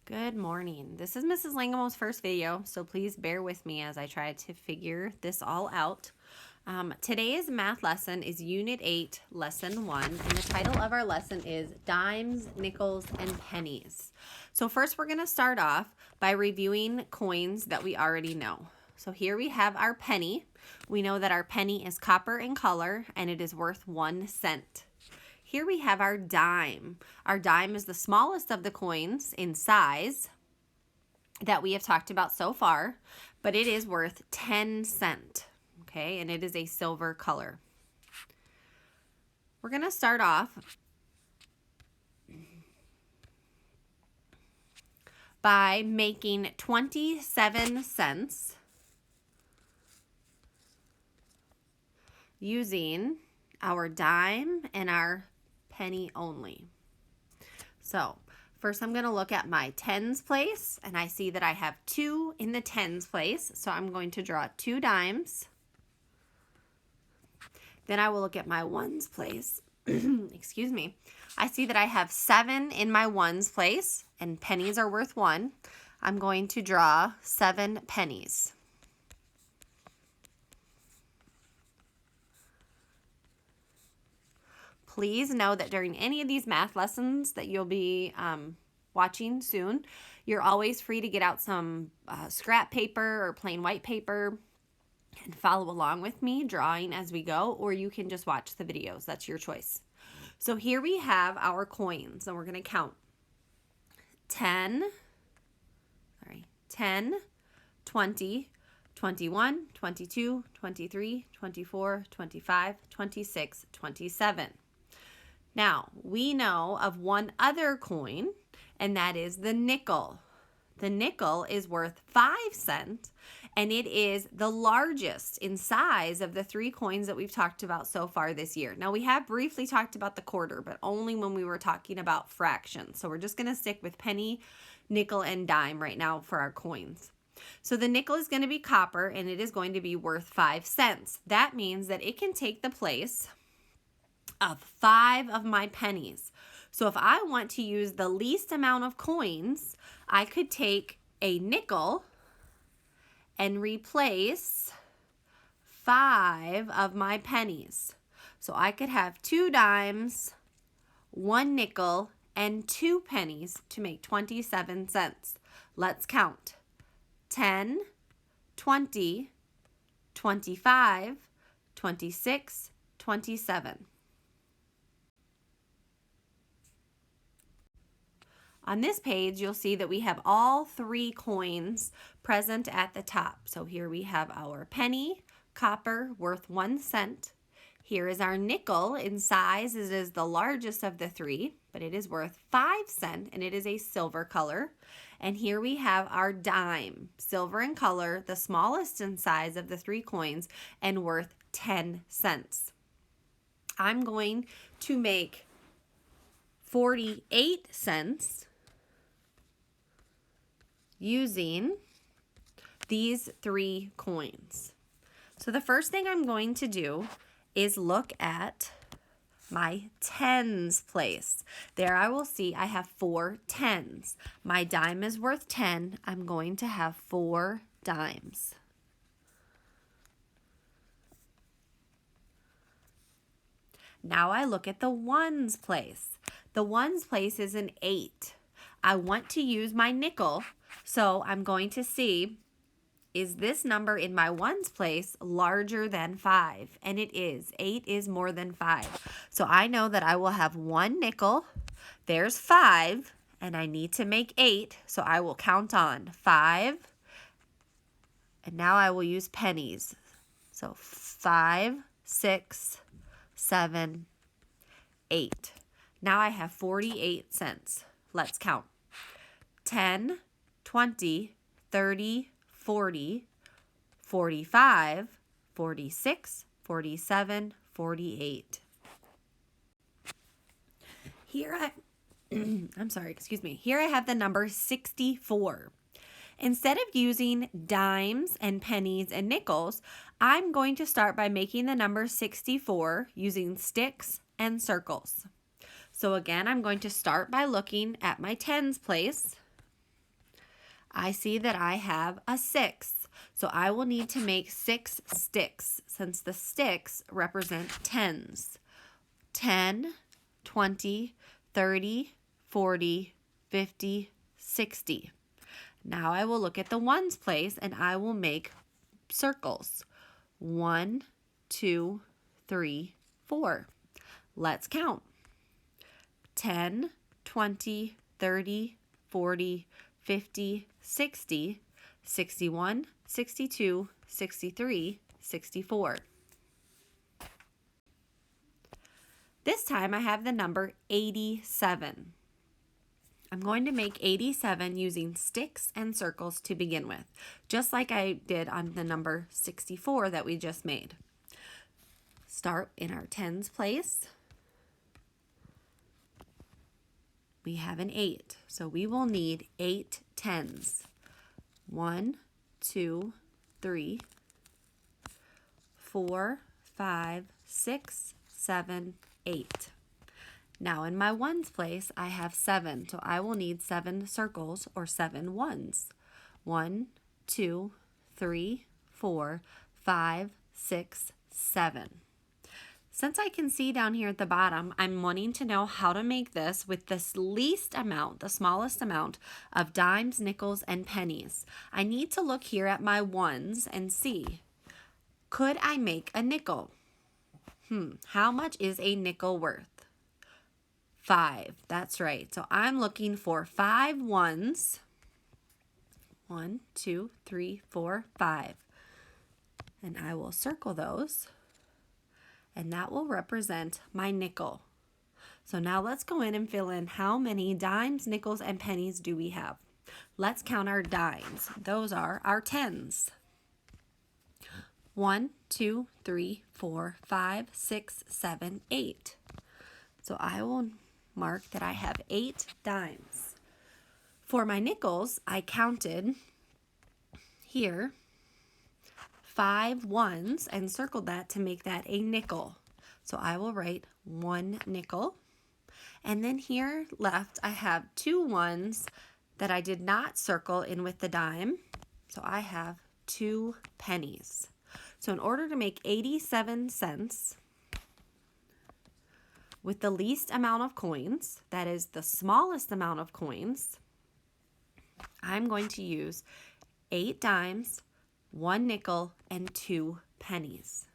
Good morning. This is Mrs. Langamo's first video, so please bear with me as I try to figure this all out. Today's math lesson is Unit 8, Lesson 1, and the title of our lesson is Dimes, Nickels, and Pennies. So first we're going to start off by reviewing coins that we already know. So here we have our penny. We know that our penny is copper in color and it is worth 1 cent. Here we have our dime. Our dime is the smallest of the coins in size that we have talked about so far, but it is worth 10 cents, okay, and it is a silver color. We're going to start off by making 27 cents using our dime and our penny only. So first I'm going to look at my tens place, and I see that I have 2 in the tens place, so I'm going to draw 2 dimes. Then I will look at my ones place. Excuse me. I see that I have 7 in my ones place, and pennies are worth 1. I'm going to draw 7 pennies. Please know that during any of these math lessons that you'll be watching soon, you're always free to get out some scrap paper or plain white paper and follow along with me drawing as we go, or you can just watch the videos. That's your choice. So here we have our coins, and we're going to count 10, 20, 21, 22, 23, 24, 25, 26, 27. Now, we know of one other coin, and that is the nickel. The nickel is worth 5 cents, and it is the largest in size of the 3 coins that we've talked about so far this year. Now, we have briefly talked about the quarter, but only when we were talking about fractions. So we're just going to stick with penny, nickel, and dime right now for our coins. So the nickel is going to be copper, and it is going to be worth 5 cents. That means that it can take the place of 5 of my pennies. So if I want to use the least amount of coins, I could take a nickel and replace 5 of my pennies. So I could have 2 dimes, 1 nickel, and 2 pennies to make 27 cents. Let's count. 10, 20, 25, 26, 27. On this page, you'll see that we have all 3 coins present at the top. So here we have our penny, copper, worth 1 cent. Here is our nickel. In size, it is the largest of the 3, but it is worth 5 cents, and it is a silver color. And here we have our dime, silver in color, the smallest in size of the 3 coins, and worth 10 cents. I'm going to make 48 cents using these 3 coins. So the first thing I'm going to do is look at my tens place. There I will see I have 4 tens. My dime is worth 10. I'm going to have 4 dimes. Now I look at the ones place. The ones place is an 8. I want to use my nickel, so I'm going to see, is this number in my ones place larger than 5? And it is. 8 is more than 5. So I know that I will have 1 nickel. There's 5, and I need to make 8, so I will count on 5. And now I will use pennies. So 5, 6, 7, 8. Now I have 48 cents. Let's count. 10, 20, 30, 40, 45, 46, 47, 48. Here Here I have the number 64. Instead of using dimes and pennies and nickels, I'm going to start by making the number 64 using sticks and circles. So again, I'm going to start by looking at my tens place. I see that I have a 6. So I will need to make 6 sticks since the sticks represent tens. 10, 20, 30, 40, 50, 60. Now I will look at the ones place and I will make circles. 1, 2, 3, 4. Let's count. 10, 20, 30, 40, 50, 60, 61, 62, 63, 64. This time I have the number 87. I'm going to make 87 using sticks and circles to begin with, just like I did on the number 64 that we just made. Start in our tens place. We have an 8, so we will need 8 tens. 1, 2, 3, 4, 5, 6, 7, 8. Now in my ones place, I have 7, so I will need 7 circles or 7 ones. 1, 2, 3, 4, 5, 6, 7. Since I can see down here at the bottom, I'm wanting to know how to make this with the least amount, the smallest amount of dimes, nickels, and pennies. I need to look here at my ones and see, could I make a nickel? How much is a nickel worth? 5, that's right. So I'm looking for 5 ones. 1, 2, 3, 4, 5. And I will circle those. And that will represent my nickel. So now let's go in and fill in how many dimes, nickels, and pennies do we have. Let's count our dimes. Those are our tens. 1, 2, 3, 4, 5, 6, 7, 8. So I will mark that I have 8 dimes. For my nickels, I counted here 5 ones and circled that to make that a nickel. So I will write 1 nickel. And then here left, I have 2 ones that I did not circle in with the dime. So I have 2 pennies. So in order to make 87 cents with the least amount of coins, that is the smallest amount of coins, I'm going to use 8 dimes, 1 nickel, and 2 pennies.